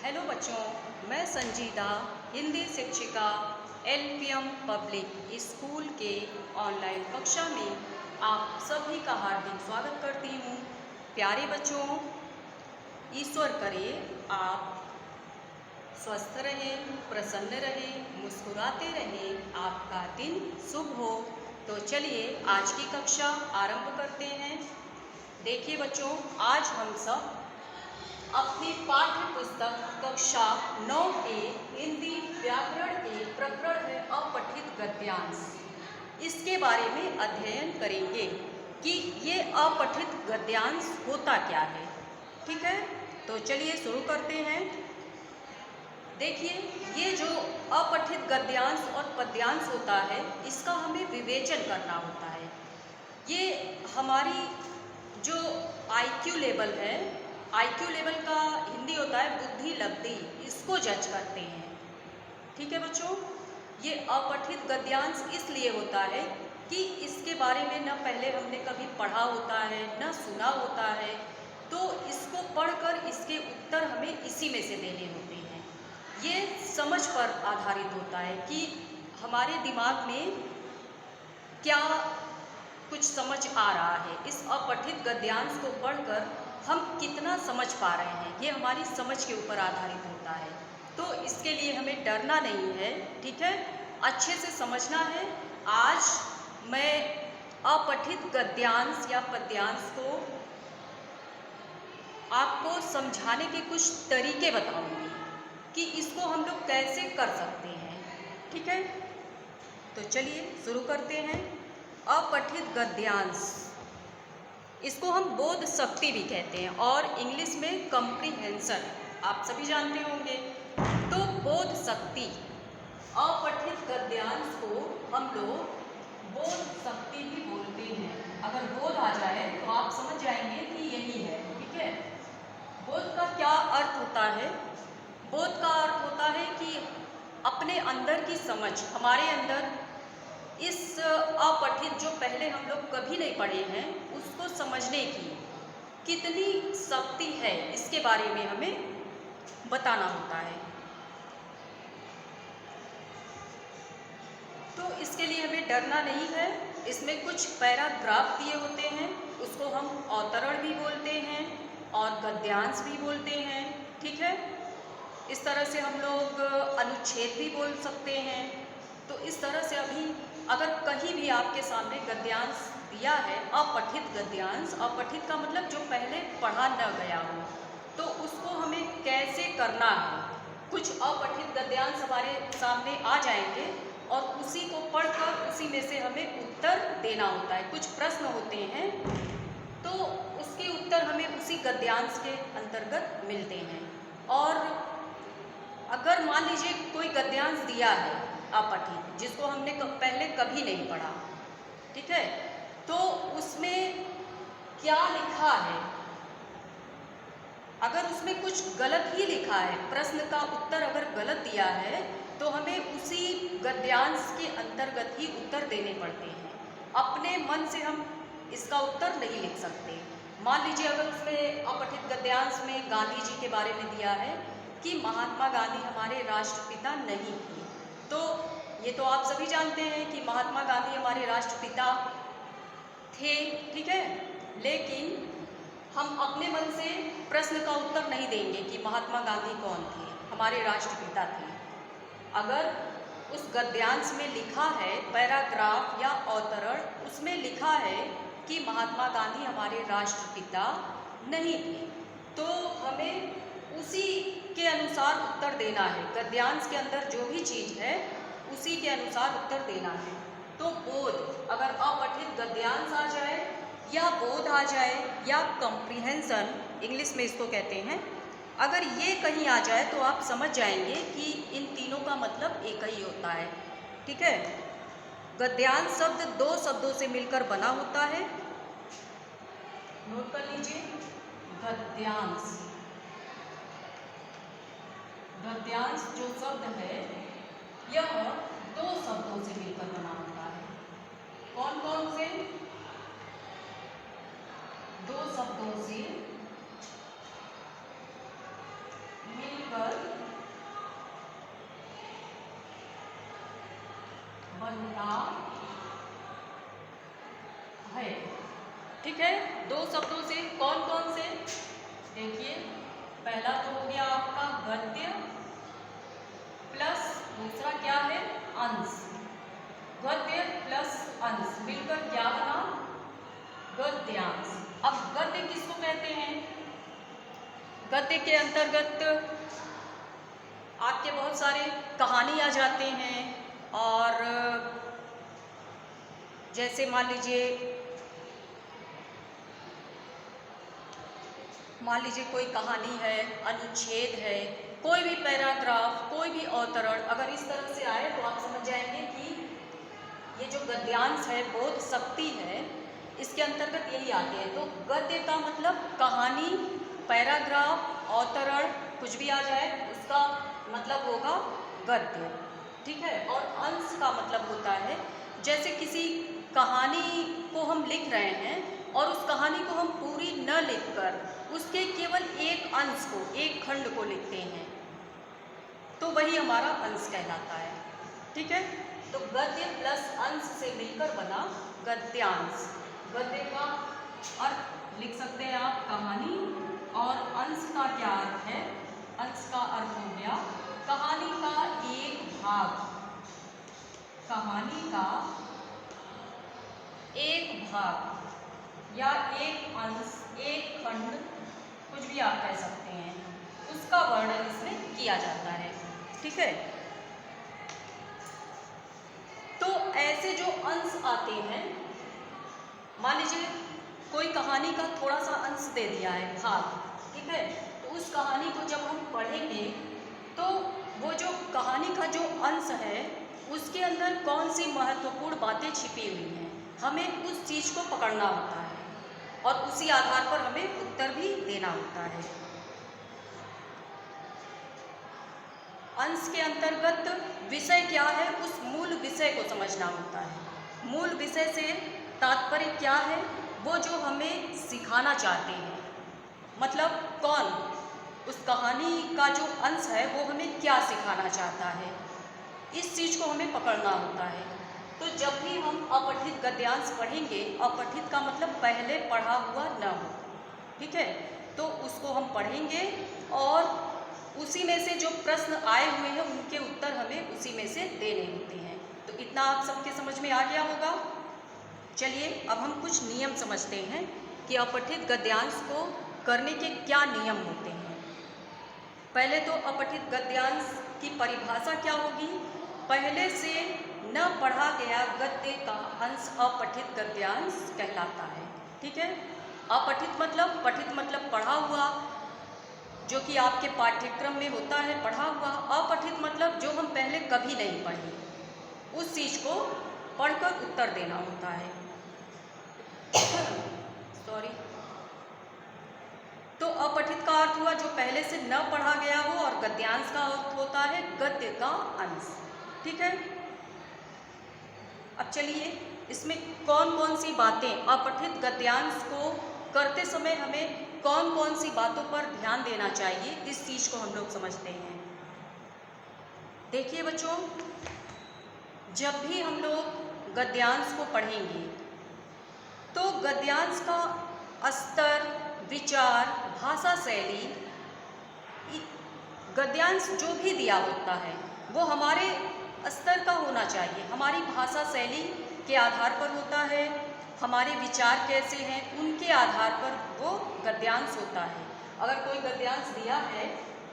Hello बच्चों, मैं संजीदा हिंदी शिक्षिका एलपीएम पब्लिक स्कूल के ऑनलाइन कक्षा में आप सभी का हार्दिक स्वागत करती हूँ। प्यारे बच्चों, ईश्वर करे आप स्वस्थ रहें, प्रसन्न रहें, मुस्कुराते रहें, आपका दिन शुभ हो। तो चलिए आज की कक्षा आरंभ करते हैं। देखिए बच्चों, आज हम सब अपनी पाठ्य पुस्तक कक्षा 9 के हिंदी व्याकरण के प्रकरण है अपठित गद्यांश, इसके बारे में अध्ययन करेंगे कि ये अपठित गद्यांश होता क्या है। ठीक है, तो चलिए शुरू करते हैं। देखिए, ये जो अपठित गद्यांश और पद्यांश होता है, इसका हमें विवेचन करना होता है। ये हमारी जो IQ लेवल है, IQ लेवल का हिंदी होता है बुद्धि लब्धि, इसको जज करते हैं। ठीक है बच्चों, ये अपठित गद्यांश इसलिए होता है कि इसके बारे में न पहले हमने कभी पढ़ा होता है न सुना होता है, तो इसको पढ़कर इसके उत्तर हमें इसी में से देने होते हैं। ये समझ पर आधारित होता है कि हमारे दिमाग में क्या कुछ समझ आ रहा है। इस अपठित गद्यांश को पढ़कर हम कितना समझ पा रहे हैं, ये हमारी समझ के ऊपर आधारित होता है। तो इसके लिए हमें डरना नहीं है, ठीक है, अच्छे से समझना है। आज मैं अपठित गद्यांश या पद्यांश को आपको समझाने के कुछ तरीके बताऊंगी कि इसको हम लोग कैसे कर सकते हैं। ठीक है, तो चलिए शुरू करते हैं। अपठित गद्यांश, इसको हम बोध शक्ति भी कहते हैं और इंग्लिश में कम्प्रीहेंशन, आप सभी जानते होंगे। तो बोध शक्ति, अपठित गद्यांश को हम लोग बोध शक्ति भी बोलते हैं। अगर बोध आ जाए तो आप समझ जाएंगे कि यही है। ठीक है, बोध का क्या अर्थ होता है? बोध का अर्थ होता है कि अपने अंदर की समझ, हमारे अंदर इस अपठित जो पहले हम लोग कभी नहीं पढ़े हैं, उसको समझने की कितनी शक्ति है, इसके बारे में हमें बताना होता है। तो इसके लिए हमें डरना नहीं है। इसमें कुछ पैराग्राफ दिए होते हैं, उसको हम अवतरण भी बोलते हैं और गद्यांश भी बोलते हैं। ठीक है, इस तरह से हम लोग अनुच्छेद भी बोल सकते हैं। तो इस तरह से अभी अगर कहीं भी आपके सामने गद्यांश दिया है, अपठित गद्यांश, अपठित का मतलब जो पहले पढ़ा न गया हो, तो उसको हमें कैसे करना है। कुछ अपठित गद्यांश हमारे सामने आ जाएंगे और उसी को पढ़कर उसी में से हमें उत्तर देना होता है। कुछ प्रश्न होते हैं तो उसके उत्तर हमें उसी गद्यांश के अंतर्गत मिलते हैं। और अगर मान लीजिए कोई गद्यांश दिया है अपठित, जिसको हमने पहले कभी नहीं पढ़ा, ठीक है, तो उसमें क्या लिखा है, अगर उसमें कुछ गलत ही लिखा है, प्रश्न का उत्तर अगर गलत दिया है, तो हमें उसी गद्यांश के अंतर्गत ही उत्तर देने पड़ते हैं। अपने मन से हम इसका उत्तर नहीं लिख सकते। मान लीजिए अगर उसमें अपठित गद्यांश में गांधी जी के बारे में दिया है कि महात्मा गांधी हमारे राष्ट्रपिता नहीं थे, तो ये तो आप सभी जानते हैं कि महात्मा गांधी हमारे राष्ट्रपिता थे। ठीक है, लेकिन हम अपने मन से प्रश्न का उत्तर नहीं देंगे कि महात्मा गांधी कौन थे, हमारे राष्ट्रपिता थे। अगर उस गद्यांश में लिखा है, पैराग्राफ या अवतरण, उसमें लिखा है कि महात्मा गांधी हमारे राष्ट्रपिता नहीं थे, तो हमें उसी के अनुसार उत्तर देना है। गद्यांश के अंदर जो भी चीज़ है उसी के अनुसार उत्तर देना है। तो बोध, अगर अपठित गद्यांश आ जाए या बोध आ जाए या कम्प्रीहेंशन, इंग्लिश में इसको कहते हैं, अगर ये कहीं आ जाए तो आप समझ जाएंगे कि इन तीनों का मतलब एक ही होता है। ठीक है, गद्यांश शब्द दो शब्दों से मिलकर बना होता है। नोट कर लीजिए, गद्यांश, गद्यांश जो शब्द है यह दो शब्दों से मिलकर बना होता है। कौन कौन से? दो शब्दों से मिलकर बनता है। ठीक है, दो शब्दों से कौन कौन से, देखिए पहला तो हो गया आपका गद्य प्लस दूसरा क्या है अंश। गद्य प्लस अंश मिलकर क्या बना, गद्यांश। अब गद्य किसको कहते हैं, गद्य के अंतर्गत आपके बहुत सारे कहानी आ जाते हैं, और जैसे मान लीजिए कोई कहानी है, अनुच्छेद है, कोई भी पैराग्राफ, कोई भी अवतरण अगर इस तरह से आए तो आप समझ जाएंगे कि ये जो गद्यांश है, बोध शक्ति है, इसके अंतर्गत यही आते हैं। तो गद्य का मतलब कहानी, पैराग्राफ, अवतरण कुछ भी आ जाए उसका मतलब होगा गद्य। ठीक है, और अंश का मतलब होता है जैसे किसी कहानी को हम लिख रहे हैं और उस कहानी को हम पूरी न लिखकर उसके केवल एक अंश को, एक खंड को लिखते हैं, तो वही हमारा अंश कहलाता है। ठीक है, तो गद्य प्लस अंश से मिलकर बना गद्यांश। गद्य का अर्थ लिख सकते हैं आप कहानी, और अंश का क्या अर्थ है, अंश का अर्थ हो गया कहानी का एक भाग, कहानी का एक भाग या एक अंश, एक खंड, कुछ भी आप कह सकते हैं, उसका वर्णन इसमें किया जाता है। ठीक है, तो ऐसे जो अंश आते हैं, मान लीजिए कोई कहानी का थोड़ा सा अंश दे दिया है, भाग, ठीक है, तो उस कहानी को जब हम पढ़ेंगे तो वो जो कहानी का जो अंश है उसके अंदर कौन सी महत्वपूर्ण बातें छिपी हुई हैं, हमें उस चीज़ को पकड़ना होता है और उसी आधार पर हमें उत्तर भी देना होता है। अंश के अंतर्गत विषय क्या है, उस मूल विषय को समझना होता है। मूल विषय से तात्पर्य क्या है, वो जो हमें सिखाना चाहते हैं, मतलब कौन, उस कहानी का जो अंश है वो हमें क्या सिखाना चाहता है, इस चीज़ को हमें पकड़ना होता है। तो जब भी हम अपठित गद्यांश पढ़ेंगे, अपठित का मतलब पहले पढ़ा हुआ न हो, ठीक है, तो उसको हम पढ़ेंगे और उसी में से जो प्रश्न आए हुए हैं उनके उत्तर हमें उसी में से देने होते हैं। तो इतना आप सबके समझ में आ गया होगा। चलिए अब हम कुछ नियम समझते हैं कि अपठित गद्यांश को करने के क्या नियम होते हैं। पहले तो अपठित गद्यांश की परिभाषा क्या होगी, पहले से न पढ़ा गया गद्य का अंश अपठित गद्यांश कहलाता है। ठीक है, अपठित मतलब, पठित मतलब पढ़ा हुआ, जो कि आपके पाठ्यक्रम में होता है पढ़ा हुआ। अपठित मतलब जो हम पहले कभी नहीं पढ़े, उस चीज़ को पढ़कर उत्तर देना होता है। सॉरी। तो अपठित का अर्थ हुआ जो पहले से न पढ़ा गया हो, और गद्यांश का अर्थ होता है गद्य का अंश। ठीक है, अब चलिए इसमें कौन कौन सी बातें, अपठित गद्यांश को करते समय हमें कौन कौन सी बातों पर ध्यान देना चाहिए, इस चीज़ को हम लोग समझते हैं। देखिए बच्चों, जब भी हम लोग गद्यांश को पढ़ेंगे तो गद्यांश का स्तर, विचार, भाषा शैली, गद्यांश जो भी दिया होता है वो हमारे स्तर का होना चाहिए, हमारी भाषा शैली के आधार पर होता है, हमारे विचार कैसे हैं उनके आधार पर वो गद्यांश होता है। अगर कोई गद्यांश दिया है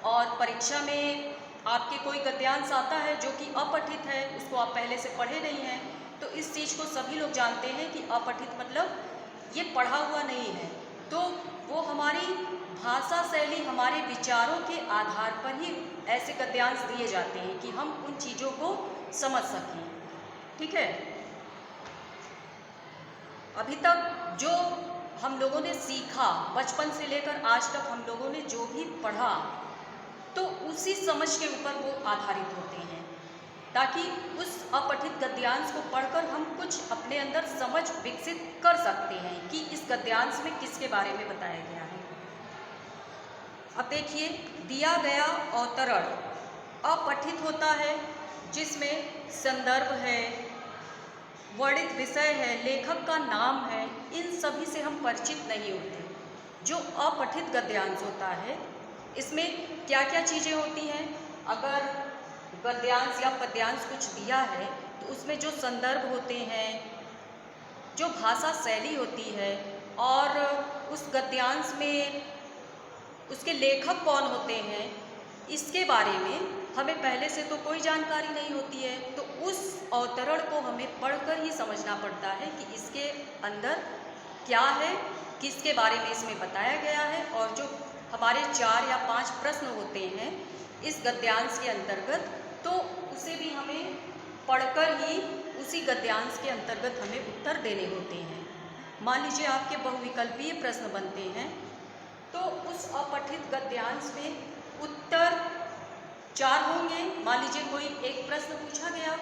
और परीक्षा में आपके कोई गद्यांश आता है जो कि अपठित है, उसको आप पहले से पढ़े नहीं हैं, तो इस चीज़ को सभी लोग जानते हैं कि अपठित मतलब ये पढ़ा हुआ नहीं है, तो वो हमारी भाषा शैली, हमारे विचारों के आधार पर ही ऐसे गद्यांश दिए जाते हैं कि हम उन चीज़ों को समझ सकें। ठीक है, अभी तक जो हम लोगों ने सीखा, बचपन से लेकर आज तक हम लोगों ने जो भी पढ़ा, तो उसी समझ के ऊपर वो आधारित होते हैं, ताकि उस अपठित गद्यांश को पढ़कर हम कुछ अपने अंदर समझ विकसित कर सकते हैं कि इस गद्यांश में किसके बारे में बताया गया है। अब देखिए, दिया गया अवतरण अपठित होता है जिसमें संदर्भ है, वर्णित विषय है, लेखक का नाम है, इन सभी से हम परिचित नहीं होते। जो अपठित गद्यांश होता है इसमें क्या क्या चीज़ें होती हैं, अगर गद्यांश या पद्यांश कुछ दिया है तो उसमें जो संदर्भ होते हैं, जो भाषा शैली होती है, और उस गद्यांश में उसके लेखक कौन होते हैं, इसके बारे में हमें पहले से तो कोई जानकारी नहीं होती है। तो उस अवतरण को हमें पढ़कर ही समझना पड़ता है कि इसके अंदर क्या है, किसके बारे में इसमें बताया गया है। और जो हमारे 4 या 5 प्रश्न होते हैं इस गद्यांश के अंतर्गत, तो उसे भी हमें पढ़कर ही उसी गद्यांश के अंतर्गत हमें उत्तर देने होते हैं। मान लीजिए आपके बहुविकल्पीय प्रश्न बनते हैं, तो उस अपठित गद्यांश में उत्तर 4 होंगे। मान लीजिए कोई एक प्रश्न पूछा गया,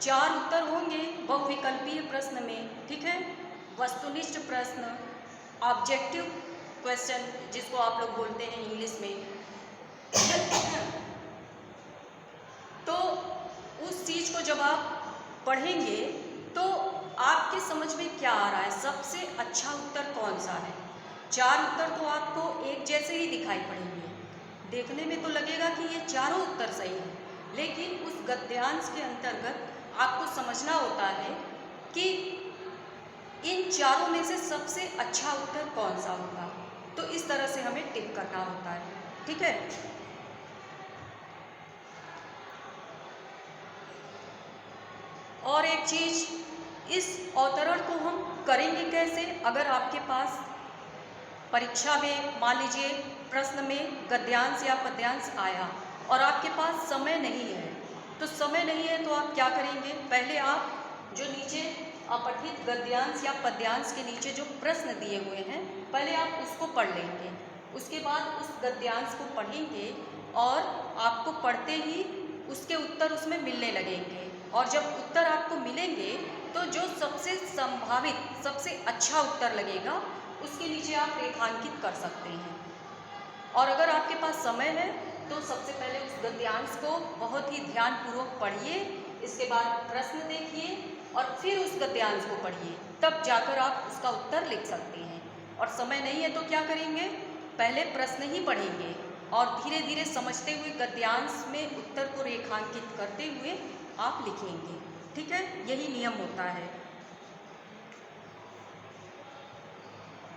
4 उत्तर होंगे बहुविकल्पीय प्रश्न में, ठीक है। वस्तुनिष्ठ प्रश्न, ऑब्जेक्टिव क्वेश्चन जिसको आप लोग बोलते हैं इंग्लिश में, तो उस चीज़ को जब आप पढ़ेंगे तो आपके समझ में क्या आ रहा है, सबसे अच्छा उत्तर कौन सा है। 4 उत्तर तो आपको एक जैसे ही दिखाई पड़ेंगे, देखने में तो लगेगा कि ये चारों उत्तर सही हैं, लेकिन उस गद्यांश के अंतर्गत आपको समझना होता है कि इन चारों में से सबसे अच्छा उत्तर कौन सा होगा। तो इस तरह से हमें टिक करना होता है, ठीक है। और एक चीज़, इस अवतरण को हम करेंगे कैसे। अगर आपके पास परीक्षा में मान लीजिए प्रश्न में गद्यांश या पद्यांश आया और आपके पास समय नहीं है, तो समय नहीं है तो आप क्या करेंगे, पहले आप जो नीचे अपठित गद्यांश या पद्यांश के नीचे जो प्रश्न दिए हुए हैं पहले आप उसको पढ़ लेंगे। उसके बाद उस गद्यांश को पढ़ेंगे और आपको पढ़ते ही उसके उत्तर उसमें मिलने लगेंगे। और जब उत्तर आपको मिलेंगे तो जो सबसे संभावित सबसे अच्छा उत्तर लगेगा उसके नीचे आप रेखांकित कर सकते हैं। और अगर आपके पास समय है तो सबसे पहले उस गद्यांश को बहुत ही ध्यानपूर्वक पढ़िए, इसके बाद प्रश्न देखिए और फिर उस गद्यांश को पढ़िए, तब जाकर आप उसका उत्तर लिख सकते हैं। और समय नहीं है तो क्या करेंगे, पहले प्रश्न ही पढ़ेंगे और धीरे धीरे समझते हुए गद्यांश में उत्तर को रेखांकित करते हुए आप लिखेंगे, ठीक है। यही नियम होता है,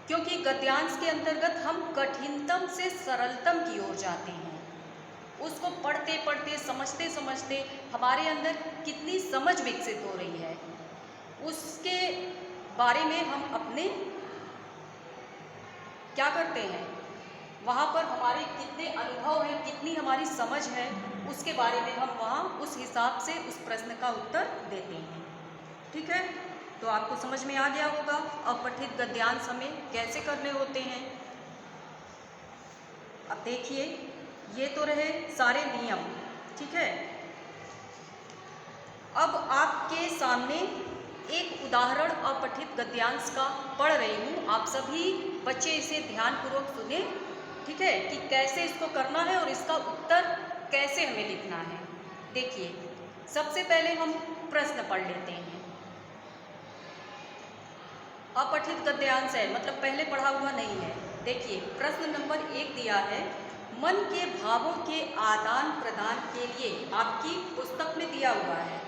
क्योंकि गद्यांश के अंतर्गत हम कठिनतम से सरलतम की ओर जाते हैं। उसको पढ़ते पढ़ते समझते समझते हमारे अंदर कितनी समझ विकसित हो रही है उसके बारे में हम अपने क्या करते हैं, वहाँ पर हमारे कितने अनुभव हैं, कितनी हमारी समझ है, उसके बारे में हम वहाँ उस हिसाब से उस प्रश्न का उत्तर देते हैं, ठीक है। तो आपको समझ में आ गया होगा अपठित गद्यांश हमें कैसे करने होते हैं। अब देखिए, ये तो रहे सारे नियम, ठीक है। अब आपके सामने एक उदाहरण अपठित गद्यांश का पढ़ रही हूँ, आप सभी बच्चे इसे ध्यानपूर्वक सुने, ठीक है, कि कैसे इसको करना है और इसका उत्तर कैसे हमें लिखना है। देखिए, सबसे पहले हम प्रश्न पढ़ लेते हैं। अपठित गद्यांश है, मतलब पहले पढ़ा हुआ नहीं है। देखिए, प्रश्न नंबर 1 दिया है, मन के भावों के आदान प्रदान के लिए, आपकी पुस्तक में दिया हुआ है,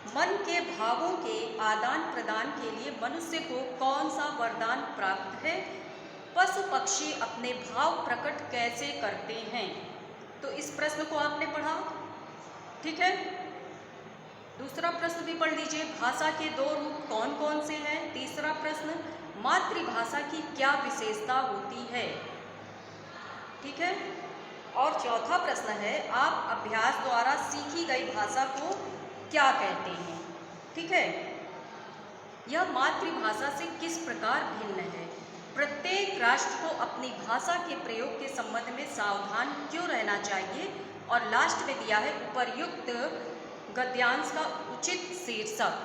मन के भावों के आदान प्रदान के लिए मनुष्य को कौन सा वरदान प्राप्त है, पशु पक्षी अपने भाव प्रकट कैसे करते हैं। तो इस प्रश्न को आपने पढ़ा, ठीक है। दूसरा प्रश्न भी पढ़ लीजिए, भाषा के 2 रूप कौन कौन से हैं। तीसरा प्रश्न, मातृभाषा की क्या विशेषता होती है, ठीक है। और चौथा प्रश्न है, आप अभ्यास द्वारा सीखी गई भाषा को क्या कहते हैं, ठीक है। यह मातृभाषा से किस प्रकार भिन्न है, प्रत्येक राष्ट्र को अपनी भाषा के प्रयोग के संबंध में सावधान क्यों रहना चाहिए। और लास्ट में दिया है उपर्युक्त गद्यांश का उचित शीर्षक।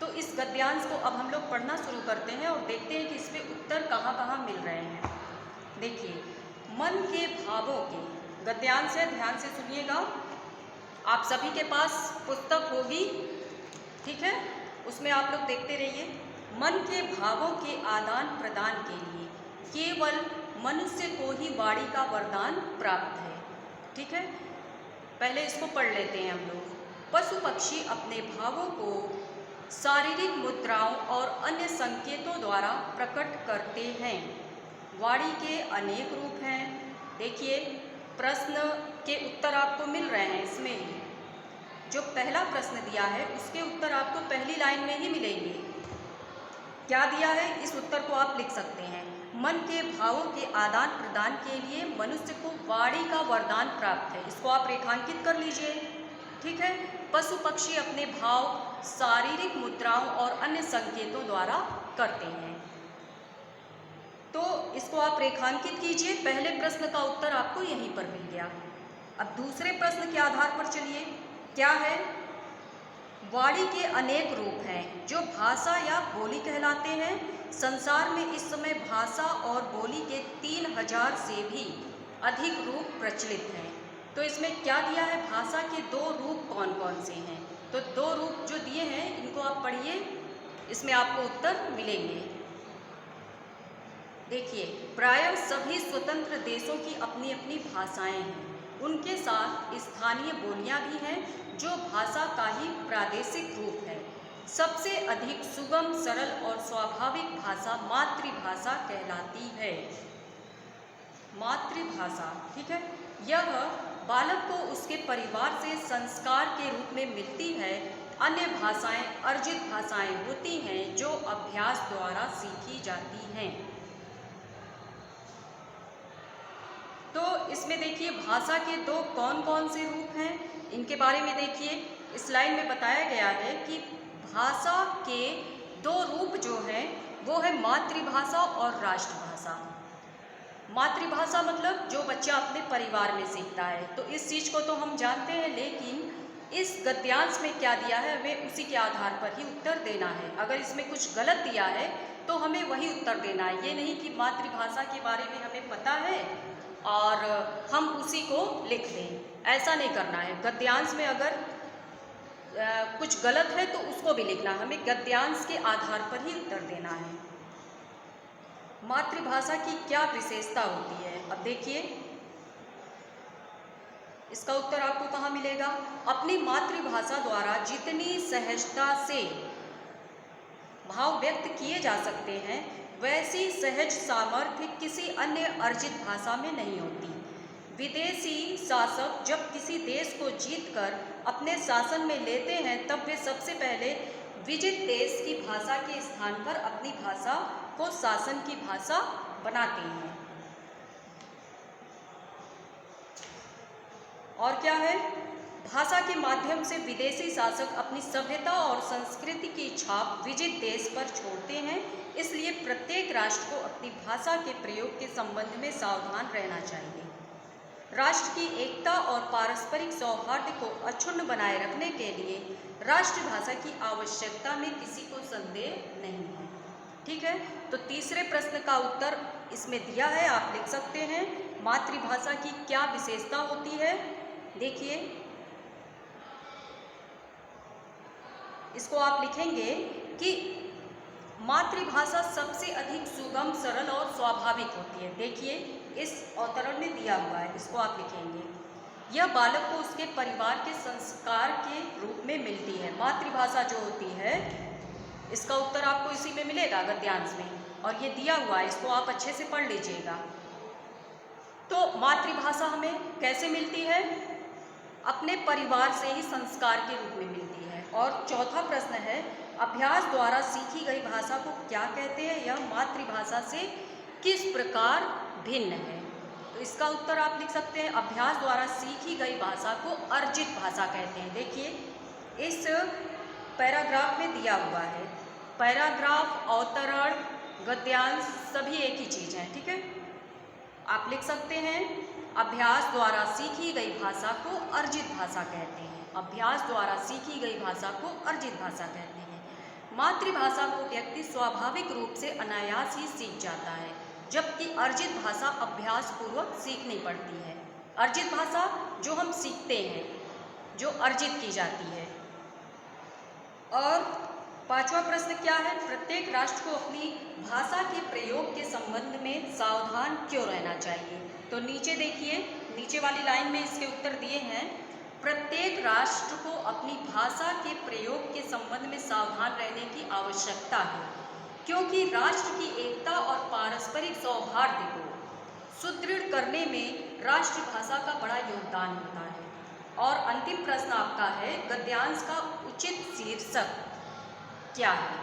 तो इस गद्यांश को अब हम लोग पढ़ना शुरू करते हैं और देखते हैं कि इसमें उत्तर कहाँ कहाँ मिल रहे हैं। देखिए, मन के भावों के गद्यांश है, ध्यान से सुनिएगा। आप सभी के पास पुस्तक होगी, ठीक है। उसमें आप लोग देखते रहिए। मन के भावों के आदान प्रदान के लिए केवल मनुष्य को ही वाणी का वरदान प्राप्त है। ठीक है, पहले इसको पढ़ लेते हैं हम लोग। पशु पक्षी अपने भावों को शारीरिक मुद्राओं और अन्य संकेतों द्वारा प्रकट करते हैं। वाणी के अनेक रूप हैं। देखिए, प्रश्न के उत्तर आपको मिल रहे हैं इसमें ही। जो पहला प्रश्न दिया है उसके उत्तर आपको पहली लाइन में ही मिलेंगे। क्या दिया है, इस उत्तर को आप लिख सकते हैं। मन के भावों के आदान प्रदान के लिए मनुष्य को वाणी का वरदान प्राप्त है। इसको आप रेखांकित कर लीजिए। ठीक है, पशु पक्षी अपने भाव शारीरिक मुद्राओं और अन्य संकेतों द्वारा करते हैं। तो इसको आप रेखांकित कीजिए। पहले प्रश्न का उत्तर आपको यहीं पर मिल गया। अब दूसरे प्रश्न के आधार पर चलिए, क्या है? वाणी के अनेक रूप हैं जो भाषा या बोली कहलाते हैं। संसार में इस समय भाषा और बोली के 3000 से भी अधिक रूप प्रचलित हैं। तो इसमें क्या दिया है? भाषा के 2 रूप कौन कौन से हैं? तो 2 रूप जो दिए हैं इनको आप पढ़िए, इसमें आपको उत्तर मिलेंगे। देखिए, प्रायः सभी स्वतंत्र देशों की अपनी अपनी भाषाएं हैं। उनके साथ स्थानीय बोलियां भी हैं जो भाषा का ही प्रादेशिक रूप है। सबसे अधिक सुगम, सरल और स्वाभाविक भाषा मातृभाषा कहलाती है। मातृभाषा, ठीक है, यह बालक को उसके परिवार से संस्कार के रूप में मिलती है। अन्य भाषाएं अर्जित भाषाएं होती हैं जो अभ्यास द्वारा सीखी जाती हैं। तो इसमें देखिए, भाषा के 2 कौन कौन से रूप हैं, इनके बारे में देखिए। इस लाइन में बताया गया है कि भाषा के 2 रूप जो हैं वो है मातृभाषा और राष्ट्रभाषा। मातृभाषा मतलब जो बच्चा अपने परिवार में सीखता है। तो इस चीज़ को तो हम जानते हैं, लेकिन इस गद्यांश में क्या दिया है हमें उसी के आधार पर ही उत्तर देना है। अगर इसमें कुछ गलत दिया है तो हमें वही उत्तर देना है। ये नहीं कि मातृभाषा के बारे में हमें पता है और हम उसी को लिख दें, ऐसा नहीं करना है। गद्यांश में अगर कुछ गलत है तो उसको भी लिखना है, हमें गद्यांश के आधार पर ही उत्तर देना है। मातृभाषा की क्या विशेषता होती है? अब देखिए, इसका उत्तर आपको कहाँ मिलेगा? अपनी मातृभाषा द्वारा जितनी सहजता से भाव व्यक्त किए जा सकते हैं वैसी सहज सामर्थ्य किसी अन्य अर्जित भाषा में नहीं होती। विदेशी शासक जब किसी देश को जीतकर अपने शासन में लेते हैं तब वे सबसे पहले विजित देश की भाषा के स्थान पर अपनी भाषा को शासन की भाषा बनाते हैं। और क्या है? भाषा के माध्यम से विदेशी शासक अपनी सभ्यता और संस्कृति की छाप विजित देश पर छोड़ते हैं। इसलिए प्रत्येक राष्ट्र को अपनी भाषा के प्रयोग के संबंध में सावधान रहना चाहिए। राष्ट्र की एकता और पारस्परिक सौहार्द को अक्षुण्ण बनाए रखने के लिए राष्ट्रभाषा की आवश्यकता में किसी को संदेह नहीं है। ठीक है, तो तीसरे प्रश्न का उत्तर इसमें दिया है, आप लिख सकते हैं। मातृभाषा की क्या विशेषता होती है? देखिए, इसको आप लिखेंगे कि मातृभाषा सबसे अधिक सुगम, सरल और स्वाभाविक होती है। देखिए, इस अवतरण में दिया हुआ है, इसको आप लिखेंगे। यह बालक को उसके परिवार के संस्कार के रूप में मिलती है। मातृभाषा जो होती है, इसका उत्तर आपको इसी में मिलेगा गद्यांश में, और ये दिया हुआ है, इसको आप अच्छे से पढ़ लीजिएगा। तो मातृभाषा हमें कैसे मिलती है? अपने परिवार से ही संस्कार के रूप में मिलती है। और चौथा प्रश्न है, अभ्यास द्वारा सीखी गई भाषा को क्या कहते हैं? यह मातृभाषा से किस प्रकार भिन्न है? तो इसका उत्तर आप लिख सकते हैं, अभ्यास द्वारा सीखी गई भाषा को अर्जित भाषा कहते हैं। देखिए, इस पैराग्राफ में दिया हुआ है। पैराग्राफ, अवतरण, गद्यांश सभी एक ही चीज़ है। ठीक है, आप लिख सकते हैं, अभ्यास द्वारा सीखी गई भाषा को अर्जित भाषा कहते हैं। अभ्यास द्वारा सीखी गई भाषा को अर्जित भाषा कहते हैं। मातृभाषा को व्यक्ति स्वाभाविक रूप से अनायास ही सीख जाता है, जबकि अर्जित भाषा अभ्यास पूर्वक सीखनी पड़ती है। अर्जित भाषा जो हम सीखते हैं, जो अर्जित की जाती है, और पांचवा प्रश्न क्या है? प्रत्येक राष्ट्र को अपनी भाषा के प्रयोग के संबंध में सावधान क्यों रहना चाहिए? तो नीचे देखिए, नीचे वाली लाइन में इसके उत्तर दिए हैं। प्रत्येक राष्ट्र को अपनी भाषा के प्रयोग के संबंध में सावधान रहने की आवश्यकता है, क्योंकि राष्ट्र की एकता और पारस्परिक सौहार्द को सुदृढ़ करने में राष्ट्रभाषा का बड़ा योगदान होता है। और अंतिम प्रश्न आपका है, गद्यांश का उचित शीर्षक क्या है?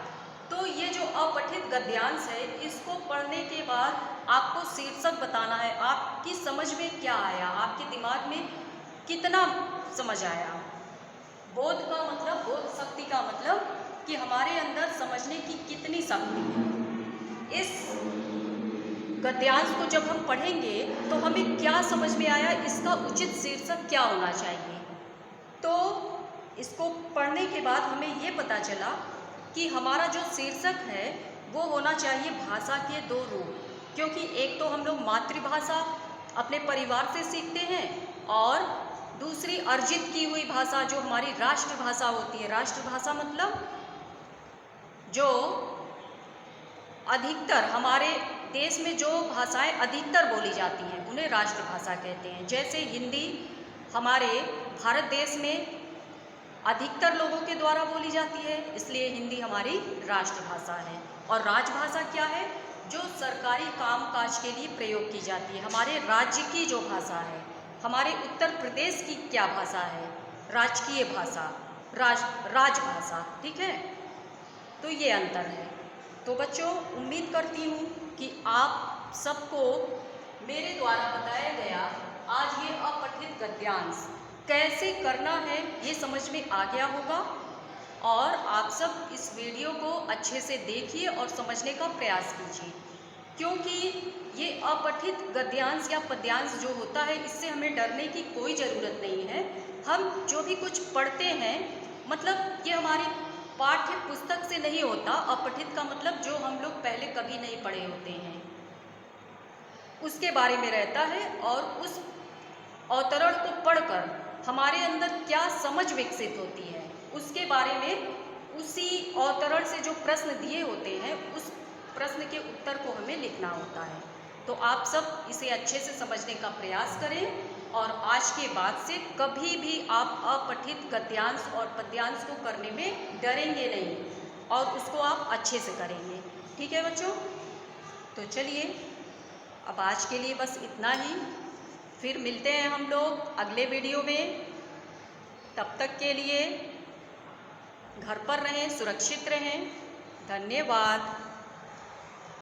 तो ये जो अपठित गद्यांश है, इसको पढ़ने के बाद आपको शीर्षक बताना है। आपकी समझ में क्या आया, आपके दिमाग में कितना समझ आया? बोध का मतलब, बोध शक्ति का मतलब कि हमारे अंदर समझने की कितनी शक्ति है। इस गद्यांश को जब हम पढ़ेंगे तो हमें क्या समझ में आया, इसका उचित शीर्षक क्या होना चाहिए। तो इसको पढ़ने के बाद हमें ये पता चला कि हमारा जो शीर्षक है वो होना चाहिए भाषा के दो रूप, क्योंकि एक तो हम लोग मातृभाषा अपने परिवार से सीखते हैं और दूसरी अर्जित की हुई भाषा जो हमारी राष्ट्रभाषा होती है। राष्ट्रभाषा मतलब जो अधिकतर हमारे देश में जो भाषाएं अधिकतर बोली जाती हैं उन्हें राष्ट्रभाषा कहते हैं। जैसे हिंदी हमारे भारत देश में अधिकतर लोगों के द्वारा बोली जाती है, इसलिए हिंदी हमारी राष्ट्रभाषा है। और राजभाषा क्या है? जो सरकारी कामकाज के लिए प्रयोग की जाती है। हमारे राज्य की जो भाषा है, हमारे उत्तर प्रदेश की क्या भाषा है? राजकीय भाषा, राजभाषा। ठीक है, तो ये अंतर है। तो बच्चों, उम्मीद करती हूँ कि आप सबको मेरे द्वारा बताया गया आज ये अपठित गद्यांश कैसे करना है ये समझ में आ गया होगा। और आप सब इस वीडियो को अच्छे से देखिए और समझने का प्रयास कीजिए, क्योंकि ये अपठित गद्यांश या पद्यांश जो होता है इससे हमें डरने की कोई ज़रूरत नहीं है। हम जो भी कुछ पढ़ते हैं, मतलब ये हमारी पाठ्य पुस्तक से नहीं होता। अपठित का मतलब जो हम लोग पहले कभी नहीं पढ़े होते हैं उसके बारे में रहता है, और उस अवतरण को पढ़कर हमारे अंदर क्या समझ विकसित होती है उसके बारे में, उसी अवतरण से जो प्रश्न दिए होते हैं उस प्रश्न के उत्तर को हमें लिखना होता है। तो आप सब इसे अच्छे से समझने का प्रयास करें, और आज के बाद से कभी भी आप अपठित गद्यांश और पद्यांश को करने में डरेंगे नहीं, और उसको आप अच्छे से करेंगे। ठीक है बच्चों, तो चलिए अब आज के लिए बस इतना ही। फिर मिलते हैं हम लोग अगले वीडियो में। तब तक के लिए घर पर रहें, सुरक्षित रहें। धन्यवाद।